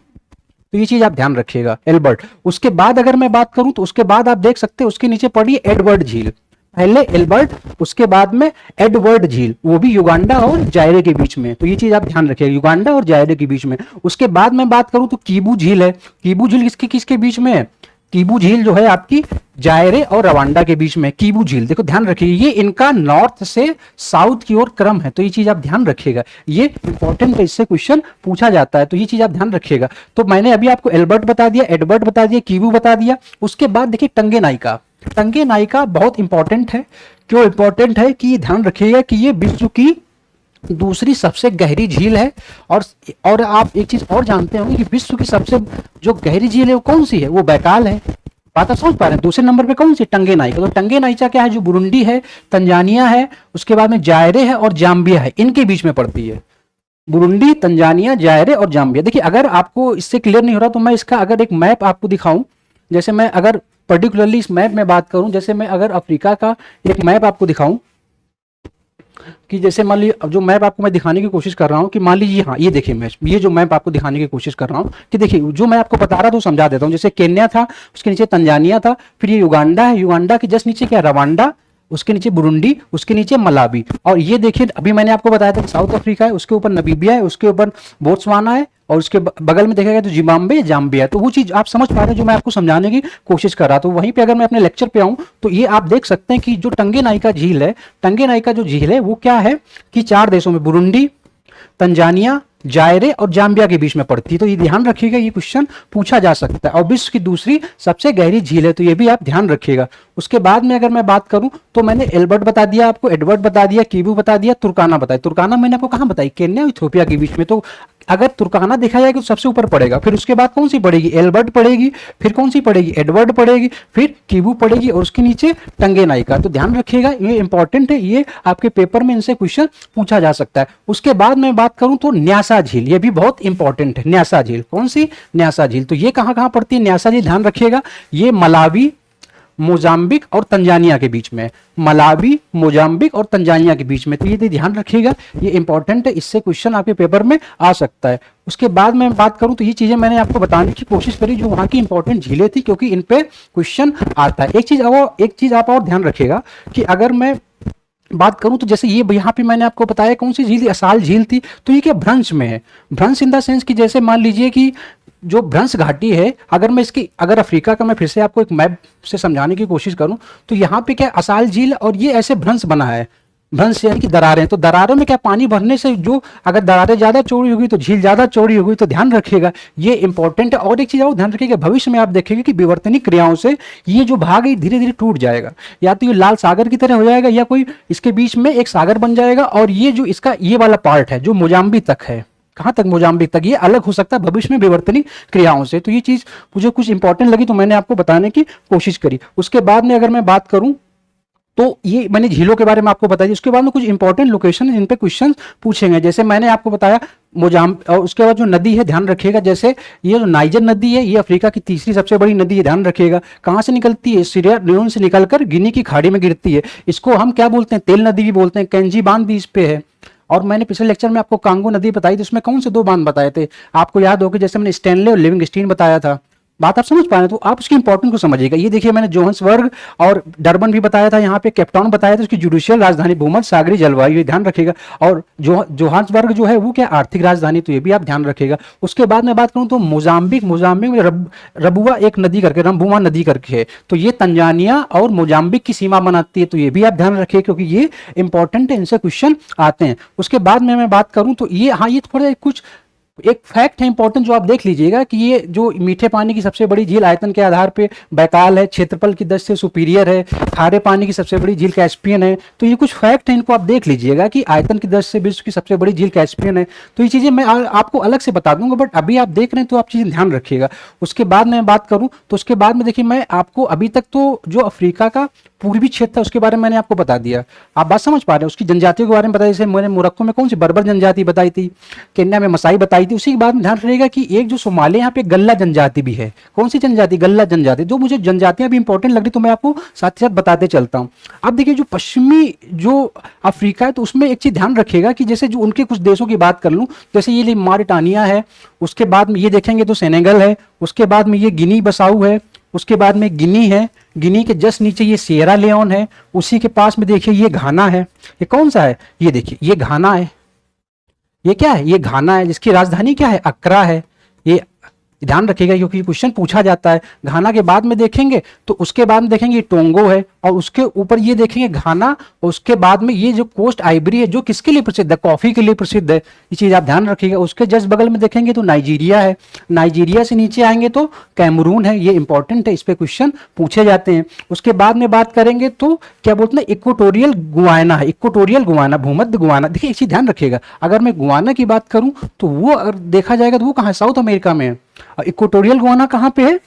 तो ये चीज आप ध्यान रखिएगा, एल्बर्ट। उसके बाद अगर मैं बात करूं तो उसके बाद आप देख सकते हैं उसके नीचे पड़ी है एडवर्ड झील। पहले एल्बर्ट, उसके बाद में एडवर्ड झील, वो भी युगांडा और जायरे के बीच में। तो ये चीज आप ध्यान रखिएगा, युगांडा और जायरे के बीच में। उसके बाद में बात करूं तो कीबू झील है। कीबू झील किसके किसके बीच में है, कीबू झील जो है आपकी जायरे और रवांडा के बीच में। कीबू झील, देखो ध्यान रखिए, ये इनका नॉर्थ से साउथ की ओर क्रम है। तो ये चीज आप ध्यान रखिएगा, ये इंपॉर्टेंट है, इससे क्वेश्चन पूछा जाता है। तो ये चीज आप ध्यान रखिएगा। तो मैंने अभी आपको एल्बर्ट बता दिया, एडवर्ड बता दिया, कीबू बता दिया। उसके बाद देखिए टंगे नाइका, टंगे नाइका बहुत इंपॉर्टेंट है। क्यों इंपॉर्टेंट है, कि ध्यान रखिएगा कि ये विश्व की दूसरी सबसे गहरी झील है। और आप एक चीज और जानते होंगे कि विश्व की सबसे जो गहरी झील है वो कौन सी है, वो बैकाल है। बात आप समझ पा रहे हैं। दूसरे नंबर पे कौन सी, टंगे नाइका। तो टंगे नाइका क्या है, जो बुरुंडी है, तंजानिया है, उसके बाद में जायरे है और जाम्बिया है, इनके बीच में पड़ती है। बुरुंडी, तंजानिया, जायरे और जाम्बिया। देखिए, अगर आपको इससे क्लियर नहीं हो रहा तो मैं इसका अगर एक मैप आपको दिखाऊं, जैसे मैं अगर पर्टिकुलरली इस मैप में बात करूं, जैसे मैं अगर अफ्रीका का एक मैप आपको दिखाऊं, कि जैसे मान लीजिए अब जो मैप आपको मैं दिखाने की कोशिश कर रहा हूँ कि मान लीजिए हाँ ये देखिए मैच, ये जो मैप आपको दिखाने की कोशिश कर रहा हूँ कि देखिए जो मैं आपको बता रहा था वो समझा देता हूँ। जैसे केन्या था, उसके नीचे तंजानिया था, फिर ये युगांडा है, युगांडा के जस्ट नीचे क्या रवांडा, उसके नीचे बुरुंडी, उसके नीचे मलावी, और ये देखिए अभी मैंने आपको बताया था कि साउथ अफ्रीका है, उसके ऊपर नमीबिया है, उसके ऊपर बोत्सवाना है, और उसके बगल में देखा गया तो जिम्बाब्वे जाम्बिया है। तो वो चीज आप समझ पा रहे हैं जो मैं आपको समझाने की कोशिश कर रहा था। तो वहीं पे अगर मैं अपने लेक्चर पे आऊं तो ये आप देख सकते हैं कि जो टंगेनाइका झील है, टंगेनाइका जो झील है वो क्या है कि 4 देशों में बुरुंडी, तंजानिया, जायरे और जाम्बिया के बीच में पड़ती है। तो ये ध्यान रखिएगा, ये क्वेश्चन पूछा जा सकता है। और विश्व की दूसरी सबसे गहरी झील है, तो ये भी आप ध्यान रखिएगा। उसके बाद में अगर मैं बात करूं तो मैंने एल्बर्ट बता दिया आपको, एडवर्ड बता दिया, कीबू बता दिया, तुर्काना बताया। तुर्काना मैंने आपको कहां बताई, केन्या और इथियोपिया के बीच में। तो अगर तुर्काना देखा जाए तो सबसे ऊपर पड़ेगा, फिर उसके बाद कौन सी पड़ेगी, एल्बर्ट पड़ेगी, फिर कौन सी पड़ेगी, एडवर्ड पड़ेगी, फिर कीबू पड़ेगी, और उसके नीचे टंगेनाइका। तो ध्यान रखिएगा, ये इंपॉर्टेंट है, ये आपके पेपर में इनसे क्वेश्चन पूछा जा सकता है। उसके बाद मैं बात करूं तो न्यासा झील, ये भी बहुत इंपॉर्टेंट है। न्यासा झील कौन सी, न्यासा झील, तो ये कहां कहां पड़ती है न्यासा झील, ध्यान रखिएगा। ये मलावी, मोजाम्बिक और तंजानिया के बीच में, मलावी, मोजाम्बिक और तंजानिया के बीच में। तो ये ध्यान रखिएगा, ये इंपॉर्टेंट है, इससे क्वेश्चन आपके पेपर में आ सकता है। उसके बाद मैं बात करूं तो ये चीजें मैंने आपको बताने की कोशिश करी जो वहां की इंपॉर्टेंट झीलें थी, क्योंकि इन पे क्वेश्चन आता है। एक चीज आप और ध्यान रखिएगा कि अगर मैं बात करूं तो जैसे ये यहाँ पे मैंने आपको बताया कौन सी झील थी, असाल झील थी। तो ये क्या भ्रंश में है, भ्रंश इन द सेंस कि जैसे मान लीजिए कि जो भ्रंश घाटी है, अगर मैं इसकी अगर अफ्रीका का मैं फिर से आपको एक मैप से समझाने की कोशिश करूं तो यहाँ पे क्या असाल झील और ये ऐसे भ्रंश बना है, भ्रंश यानी कि दरारें। तो दरारों में क्या पानी भरने से जो अगर दरारें ज्यादा चौड़ी होगी तो झील ज्यादा चौड़ी होगी। तो ध्यान रखिएगा, ये इंपॉर्टेंट है। और एक चीज और ध्यान रखिएगा, भविष्य में आप देखेंगे कि विवर्तनिक क्रियाओं से ये जो भाग है धीरे धीरे टूट जाएगा, या तो ये लाल सागर की तरह हो जाएगा या कोई इसके बीच में एक सागर बन जाएगा। और ये जो इसका ये वाला पार्ट है जो मोजाम्बिक तक है, कहां तक, मोजाम्बिक तक, ये अलग हो सकता है भविष्य में विवर्तनिक क्रियाओं से। तो ये चीज मुझे कुछ इंपॉर्टेंट लगी तो मैंने आपको बताने की कोशिश करी। उसके बाद में अगर मैं बात करूं तो ये मैंने झीलों के बारे में आपको बताया। उसके बाद में कुछ इंपॉर्टेंट लोकेशन है जिन पे क्वेश्चन पूछेंगे। जैसे मैंने आपको बताया और उसके बाद जो नदी है ध्यान रखिएगा, जैसे ये जो नाइजर नदी है ये अफ्रीका की तीसरी सबसे बड़ी नदी है, ध्यान रखिएगा। कहाँ से निकलती है, सीरिया लियोन से निकलकर गिनी की खाड़ी में गिरती है। इसको हम क्या बोलते हैं, तेल नदी भी बोलते हैं। कैंजी बांध भी इस पे है। और मैंने पिछले लेक्चर में आपको कांगो नदी बताई थी, उसमें कौन से 2 बांध बताए थे आपको याद होगा, जैसे मैंने स्टैनले और लिविंगस्टीन बताया था। बात आप समझ पा रहे हैं, तो आप उसकी इंपॉर्टेंस को समझिएगा। ये देखिए मैंने जोहान्सबर्ग और डरबन भी बताया था, यहाँ पे केपटाउन बताया था, उसकी जुडिशियल राजधानी, भूमध्य सागरीय जलवायु, ये ध्यान रखिएगा। और जोहान्सबर्ग जो है वो क्या आर्थिक राजधानी, तो ये भी आप ध्यान रखिएगा। उसके बाद मैं बात करूँ तो मोजाम्बिक में रबुआ एक नदी करके, रंबुआ नदी करके है, तो ये तंजानिया और मोजाम्बिक की सीमा बनाती है। तो ये भी आप ध्यान रखिए क्योंकि ये इंपॉर्टेंट है, इनसे क्वेश्चन आते हैं। उसके बाद में मैं बात करूँ तो ये हाँ ये थोड़ा कुछ एक फैक्ट है इंपॉर्टेंट जो आप देख लीजिएगा कि ये जो मीठे पानी की सबसे बड़ी झील आयतन के आधार पे बैकाल है, क्षेत्रफल की 10 से सुपीरियर है। खारे पानी की सबसे बड़ी झील कैस्पियन है। तो ये कुछ फैक्ट है, इनको आप देख लीजिएगा कि आयतन की 10 से विश्व की सबसे बड़ी झील कैस्पियन है। तो ये चीजें मैं आपको अलग से बता दूंगा, बट अभी आप देख रहे हैं तो आप चीजें ध्यान रखिएगा। उसके बाद मैं बात करूं तो उसके बाद में देखिए मैं आपको अभी तक तो जो अफ्रीका का पूर्वी क्षेत्र था उसके बारे में मैंने आपको बता दिया। आप बात समझ पा रहे हैं, उसकी जनजातियों के बारे में बताया। जैसे मैंने मोरक्को में कौन सी बर्बर जनजाति बताई थी, केन्या में मसाई बताई थी। उसी के बाद में ध्यान रखिएगा कि एक जो सोमालिया यहाँ पे गल्ला जनजाति भी है। कौन सी जनजाति, गल्ला जनजाति। जो मुझे जनजातियां भी इंपॉर्टेंट लग रही तो मैं आपको साथ ही साथ बताते चलता हूँ। अब देखिए जो पश्चिमी जो अफ्रीका है तो उसमें एक चीज ध्यान रखिएगा कि जैसे जो उनके कुछ देशों की बात कर लूँ, जैसे ये मॉरिटानिया है, उसके बाद में ये देखेंगे तो सेनेगल है, उसके बाद में ये गिनी बसाऊ है, उसके बाद में गिनी है, गिनी के जस्ट नीचे ये सिएरा लियोन है, उसी के पास में देखिए ये घाना है। ये कौन सा है, ये देखिए ये घाना है। ये क्या है, ये घाना है जिसकी राजधानी क्या है, अक्रा है। ये ध्यान रखिएगा क्योंकि क्वेश्चन पूछा जाता है। घाना के बाद में देखेंगे तो उसके बाद में देखेंगे टोंगो है, और उसके ऊपर ये देखेंगे घाना, और उसके बाद में ये जो कोस्ट आइवरी है जो किसके लिए प्रसिद्ध है, कॉफी के लिए प्रसिद्ध है। ये चीज आप ध्यान रखिएगा। उसके जस्ट बगल में देखेंगे तो नाइजीरिया है, नाइजीरिया से नीचे आएंगे तो कैमरून है। ये इंपॉर्टेंट है, इस पे क्वेश्चन पूछे जाते हैं। उसके बाद में बात करेंगे तो क्या बोलते हैं, इक्वेटोरियल गुयाना है, इक्वेटोरियल गुयाना, भूमध्य गुयाना। देखिए एक चीज ध्यान रखिएगा, अगर मैं गुयाना की बात करूं तो वो अगर देखा जाएगा तो वो कहाँ है, साउथ अमेरिका में है। इक्वेटोरियल गुयाना कहां पे है,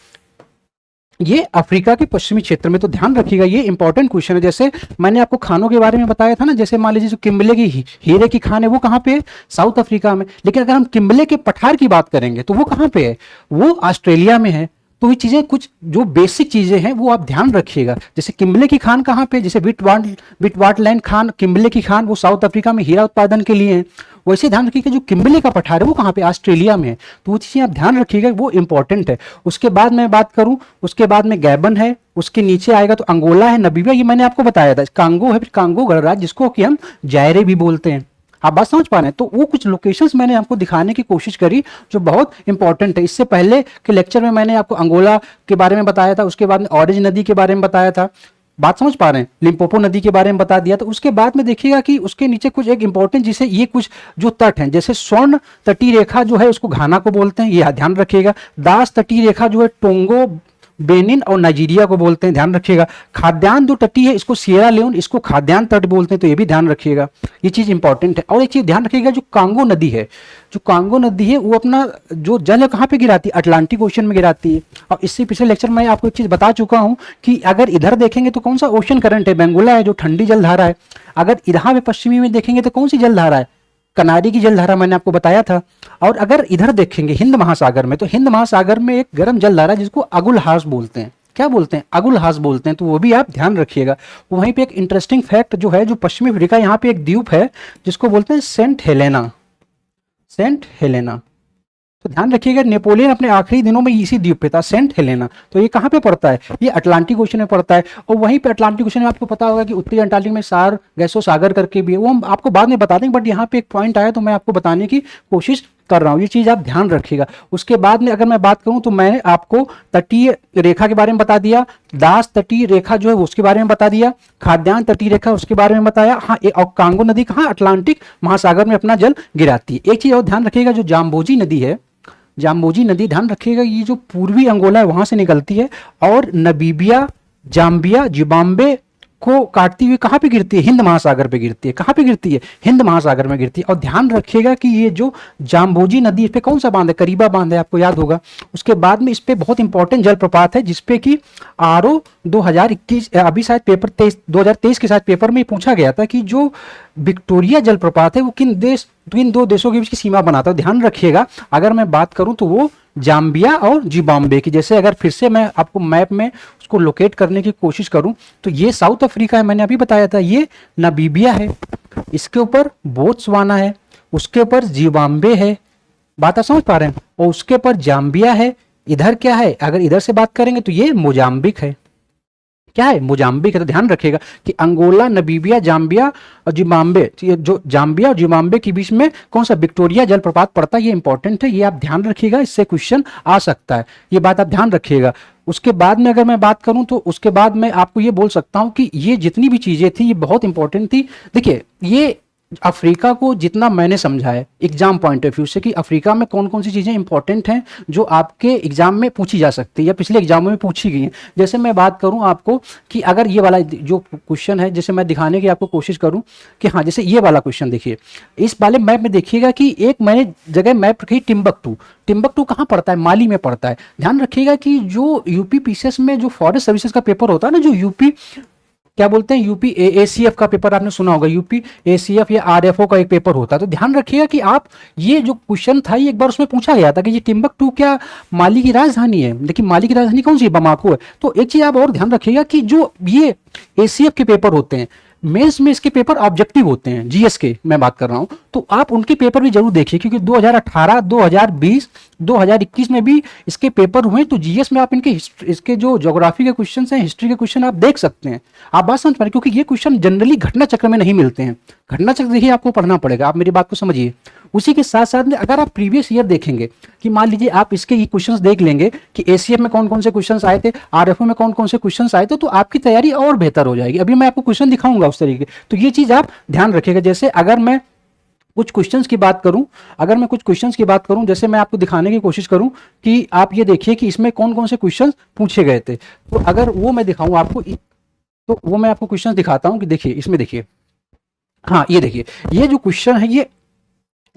ये अफ्रीका के पश्चिमी क्षेत्र में। तो ध्यान रखिएगा, ये इंपॉर्टेंट क्वेश्चन है। जैसे मैंने आपको खानों के बारे में बताया था ना, जैसे मान लीजिए जो किम्बले की हीरे की खान है वो कहां पे है, साउथ अफ्रीका में। लेकिन अगर हम किम्बले के पठार की बात करेंगे तो वो कहां पे है, वो ऑस्ट्रेलिया में है। तो ये चीज़ें कुछ जो बेसिक चीज़ें हैं वो आप ध्यान रखिएगा। जैसे किम्बले की खान कहाँ पे, जैसे विटवाटलैंड खान, किम्बले की खान वो साउथ अफ्रीका में हीरा उत्पादन के लिए है। वैसे ध्यान रखिएगा जो किम्बले का पठार है वो कहाँ पे, ऑस्ट्रेलिया में है। तो वो चीज़ें आप ध्यान रखिएगा, वो इंपॉर्टेंट है। उसके बाद मैं बात करूँ, उसके बाद में गैबन है, उसके नीचे आएगा तो अंगोला है, नबीबिया, ये मैंने आपको बताया था। कांगो है, फिर कांगो गणराज्य जिसको कि हम जायरे भी बोलते हैं। आप बात समझ पा रहे हैं। तो वो कुछ लोकेशंस मैंने आपको दिखाने की कोशिश करी जो बहुत इंपॉर्टेंट है। इससे पहले के लेक्चर में मैंने आपको अंगोला के बारे में बताया था, उसके बाद में ऑरेंज नदी के बारे में बताया था। बात समझ पा रहे हैं, लिम्पोपो नदी के बारे में बता दिया। तो उसके बाद में देखिएगा कि उसके नीचे कुछ एक इंपॉर्टेंट, जिसे ये कुछ जो तट हैं, जैसे स्वर्ण तटीय रेखा जो है उसको घाना को बोलते हैं, ये ध्यान रखिएगा। दास तटीय रेखा जो है टोंगो, बेनिन और नाइजीरिया को बोलते हैं, ध्यान रखिएगा। खाद्यान्न जो तटीय है इसको सिएरा लियोन, इसको खाद्यान्न तट बोलते हैं, तो ये भी ध्यान रखिएगा, ये चीज इंपॉर्टेंट है। और एक चीज ध्यान रखिएगा, जो कांगो नदी है, जो कांगो नदी है वो अपना जो जल है कहाँ पे गिराती है, अटलांटिक ओशन में गिराती है। और इससे पिछले लेक्चर में आपको एक चीज बता चुका हूं कि अगर इधर देखेंगे तो कौन सा ओशन करंट है, बेंगुला है जो ठंडी जलधारा है। अगर इधर में पश्चिमी में देखेंगे तो कौन सी जलधारा है, कनारी की जलधारा, मैंने आपको बताया था। और अगर इधर देखेंगे हिंद महासागर में, तो हिंद महासागर में एक गर्म जलधारा जिसको अगुलहास बोलते हैं। क्या बोलते हैं, अगुलहास बोलते हैं, तो वो भी आप ध्यान रखिएगा। वहीं पे एक इंटरेस्टिंग फैक्ट जो है, जो पश्चिमी अफ्रीका, यहाँ पे एक द्वीप है जिसको बोलते हैं सेंट हेलेना, सेंट हेलेना। तो ध्यान रखिएगा, नेपोलियन अपने आखिरी दिनों में इसी द्वीप पे था, सेंट हेलेना। तो ये कहाँ पे पड़ता है, ये अटलांटिक ओशन में पड़ता है। और वहीं पे अटलांटिक ओशन में आपको पता होगा कि उत्तरी अंटार्कटिक में सार गैसो सागर करके भी है, वो हम आपको बाद में बता देंगे, बट यहाँ पे एक पॉइंट आया तो मैं आपको बताने की कोशिश कर रहा हूँ, ये चीज आप ध्यान रखिएगा। उसके बाद में अगर मैं बात करूं तो मैंने आपको तटीय रेखा के बारे में बता दिया, दास तटीय रेखा जो है उसके बारे में बता दिया, खाद्यान्न तटीय रेखा उसके बारे में बताया। हाँ, और कांगो नदी कहाँ, अटलांटिक महासागर में अपना जल गिराती है। एक चीज और ध्यान रखिएगा, जो जाम्बोजी नदी है, जाम्बोजी नदी, ध्यान रखिएगा ये जो पूर्वी अंगोला है वहां से निकलती है और नबीबिया, जाम्बिया, जिम्बाब्वे को काटती हुई कहाँ पे गिरती है, हिंद महासागर पे गिरती है। कहाँ पे गिरती है, हिंद महासागर में गिरती है। और ध्यान रखिएगा कि ये जो जाम्बोजी नदी, इस पे कौन सा बांध है, करीबा बांध है, आपको याद होगा। उसके बाद में इस पे बहुत इंपॉर्टेंट जलप्रपात है जिसपे कि आरओ 2021, अभी शायद पेपर 2023 के साथ पेपर में पूछा गया था कि जो विक्टोरिया जलप्रपात है वो किन दो देशों के बीच की सीमा बनाता है। ध्यान रखिएगा, अगर मैं बात करूं तो वो जाम्बिया और जिम्बाब्वे की। जैसे अगर फिर से मैं आपको मैप में उसको लोकेट करने की कोशिश करूं तो ये साउथ अफ्रीका है, मैंने अभी बताया था, ये नामीबिया है, इसके ऊपर बोत्सवाना है, उसके ऊपर जिम्बाब्वे है, बात आप समझ पा रहे हैं, और उसके ऊपर जाम्बिया है। इधर क्या है, अगर इधर से बात करेंगे तो ये मोजाम्बिक है, क्या है, मोजाम्बिक है। तो ध्यान रखिएगा कि अंगोला, नबीबिया, जाम्बिया और जिम्बाब्वे, जो जाम्बिया और जिम्बाब्वे के बीच में कौन सा विक्टोरिया जलप्रपात पड़ता है, ये इंपॉर्टेंट है, ये आप ध्यान रखिएगा, इससे क्वेश्चन आ सकता है, ये बात आप ध्यान रखिएगा। उसके बाद में अगर मैं बात करूं तो उसके बाद मैं आपको ये बोल सकता हूं कि ये जितनी भी चीजें थी ये बहुत इंपॉर्टेंट थी। देखिए, ये अफ्रीका को जितना मैंने समझा है एग्जाम पॉइंट ऑफ व्यू से कि अफ्रीका में कौन कौन सी चीज़ें इंपॉर्टेंट हैं जो आपके एग्जाम में पूछी जा सकती है या पिछले एग्जामों में पूछी गई हैं। जैसे मैं बात करूं आपको कि अगर ये वाला जो क्वेश्चन है, जैसे मैं दिखाने की आपको कोशिश करूं कि हाँ, जैसे ये वाला क्वेश्चन देखिए, इस वाले मैप में देखिएगा कि एक मैंने जगह मैप रखी टिम्बकटू। टिम्बकटू कहाँ पड़ता है, माली में पड़ता है। ध्यान रखिएगा कि जो यूपी पीसीएस में जो फॉरेस्ट सर्विसेज का पेपर होता है ना, जो यूपी क्या बोलते हैं, यूपी एसीएफ का पेपर आपने सुना होगा, यूपी एसीएफ या आरएफओ का एक पेपर होता है। तो ध्यान रखिएगा कि आप ये जो क्वेश्चन था ये एक बार उसमें पूछा गया था कि ये टिम्बकटू क्या माली की राजधानी है, लेकिन माली की राजधानी कौन सी है, बमाको है। तो एक चीज आप और ध्यान रखिएगा कि जो ये एसीएफ के पेपर होते हैं, मेंस में इसके पेपर ऑब्जेक्टिव होते हैं, जीएस के मैं बात कर रहा हूं, तो आप उनके पेपर भी जरूर देखिए क्योंकि 2018, 2020, 2021 में भी इसके पेपर हुए। तो जीएस में आप इसके जो ज्योग्राफी के क्वेश्चन हैं, हिस्ट्री के क्वेश्चन आप देख सकते हैं। आप बात समझ पा रहे, क्योंकि ये क्वेश्चन जनरली घटना चक्र में नहीं मिलते हैं। घटना चक्र देखिए आपको पढ़ना पड़ेगा, आप मेरी बात को समझिए। उसी के साथ साथ में अगर आप प्रीवियस ईयर देखेंगे कि मान लीजिए आप इसके ये क्वेश्चंस देख लेंगे कि एसीएफ में कौन कौन से क्वेश्चंस आए थे, आरएफओ में कौन कौन से क्वेश्चंस आए थे, तो आपकी तैयारी और बेहतर हो जाएगी। अभी मैं आपको क्वेश्चन दिखाऊंगा उस तरीके, तो ये चीज आप ध्यान रखिएगा। जैसे अगर मैं कुछ क्वेश्चंस की बात करूं, जैसे मैं आपको दिखाने की कोशिश करूं कि आप ये देखिए कि इसमें कौन कौन से क्वेश्चंस पूछे गए थे। तो अगर वो मैं दिखाऊं आपको, तो वो मैं आपको क्वेश्चन दिखाता हूं कि देखिए इसमें देखिए, हाँ ये देखिए, ये जो क्वेश्चन है ये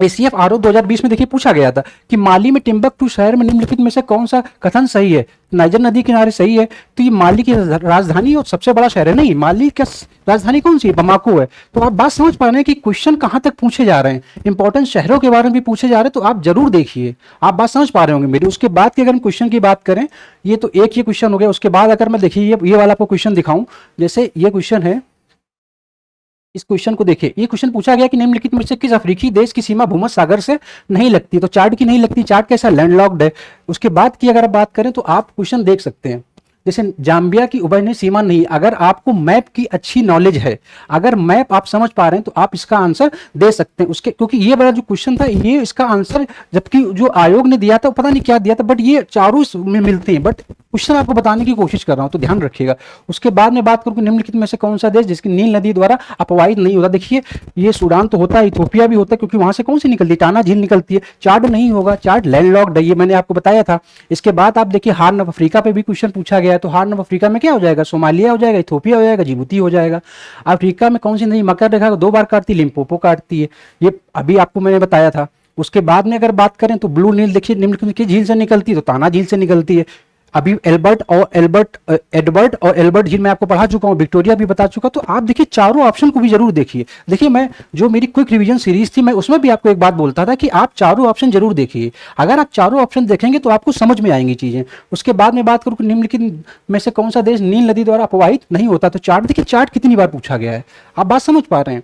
ACF RO 2020 में देखिए पूछा गया था कि माली में टिम्बकटू शहर में निम्नलिखित में से कौन सा कथन सही है। नाइजर नदी किनारे सही है, तो ये माली की राजधानी और सबसे बड़ा शहर है। नहीं, माली का राजधानी कौन सी है? बमाको है। तो आप बात समझ पा रहे हैं कि क्वेश्चन कहां तक पूछे जा रहे हैं, इंपॉर्टेंट शहरों के बारे में भी पूछे जा रहे हैं, तो आप जरूर देखिए। आप बात समझ पा रहे होंगे मेरी। उसके बाद की अगर हम क्वेश्चन की बात करें, ये तो एक ये क्वेश्चन हो गया। उसके बाद अगर मैं देखिए ये वाला आपको क्वेश्चन दिखाऊं, जैसे ये क्वेश्चन है, इस क्वेश्चन को देखिए। ये क्वेश्चन पूछा गया कि निम्नलिखित में से किस अफ्रीकी देश की सीमा भूमध्य सागर से नहीं लगती? तो चार्ट की नहीं लगती, चार्ट कैसा लैंडलॉक्ड है। उसके बाद की अगर आप बात करें तो आप क्वेश्चन देख सकते हैं, जैसे जाम्बिया की उभयनिष्ठ सीमा नहीं। अगर आपको मैप की अच्छी नॉलेज है, अगर मैप आप समझ पा रहे हैं, तो आप इसका आंसर दे सकते हैं उसके, क्योंकि ये वाला जो क्वेश्चन था ये इसका आंसर, जबकि जो आयोग ने दिया था पता नहीं क्या दिया था, बट ये चारों में मिलते हैं। बट क्वेश्चन आपको बताने की कोशिश कर रहा हूं, तो ध्यान रखिएगा। उसके बाद में बात करूं निम्नलिखित में से कौन सा देश जिसकी नील नदी द्वारा अपवाहित नहीं होता? देखिए ये सूडान तो होता है, इथोपिया भी होता है, क्योंकि वहां से कौन सी निकलती है? टाना झील निकलती है। चार्ट नहीं होगा, चार्ट लैंडलॉक्ड है, ये मैंने आपको बताया था। इसके बाद आप देखिए हार्न ऑफ अफ्रीका पे भी क्वेश्चन पूछा गया है, तो हार्न ऑफ अफ्रीका में क्या हो जाएगा? सोमालिया हो जाएगा, इथोपिया हो जाएगा, जिबूती हो जाएगा। अफ्रीका में कौन सी नदी मकर रेखा को 2 बार काटती है? लिम्पोपो काटती है, ये अभी आपको मैंने बताया था। उसके बाद में अगर बात करें तो ब्लू नील देखिए निम्नलिखित किस झील से निकलती है? तो ताना झील से निकलती है। अभी एडवर्ड और एल्बर्ट झील मैं आपको पढ़ा चुका हूं, विक्टोरिया भी बता चुका। तो आप देखिए चारों ऑप्शन को भी जरूर देखिए। देखिए मैं जो मेरी क्विक रिवीजन सीरीज थी, मैं उसमें भी आपको एक बात बोलता था कि आप चारों ऑप्शन जरूर देखिए। अगर आप चारों ऑप्शन देखेंगे तो आपको समझ में आएंगी चीजें। उसके बाद में बात करूं निम्नलिखित में से कौन सा देश नील नदी द्वारा अपवाहित नहीं होता? तो चार्ट देखिए, चार्ट कितनी बार पूछा गया है, आप बात समझ पा रहे हैं।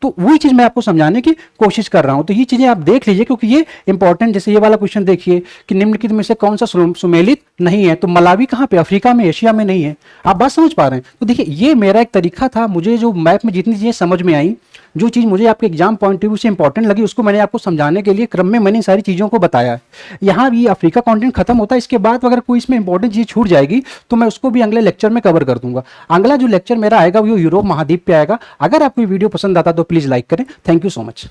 तो वही चीज मैं आपको समझाने की कोशिश कर रहा हूं। तो ये चीजें आप देख लीजिए, क्योंकि ये इंपॉर्टेंट। जैसे ये वाला क्वेश्चन देखिए कि निम्नलिखित में से कौन सा सुमेलित नहीं है? तो मलावी कहां पे? अफ्रीका में, एशिया में नहीं है। आप बात समझ पा रहे हैं। तो देखिए ये मेरा एक तरीका था, मुझे जो मैप में जितनी चीजें समझ में आई, जो चीज मुझे आपके एग्जाम पॉइंट ऑफ व्यू से इंपॉर्टेंट लगी, उसको मैंने आपको समझाने के लिए क्रम में मैंने सारी चीजों को बताया है। यहाँ ये अफ्रीका कॉन्टिनेंट खत्म होता है, इसके बाद अगर कोई इसमें इंपॉर्टेंट चीज छूट जाएगी तो मैं उसको भी अगले लेक्चर में कवर कर दूंगा। अगला जो लेक्चर मेरा आएगा वो यूरोप महाद्वीप पे आएगा। अगर आपको वीडियो पसंद आता तो प्लीज लाइक करें। Thank you so much.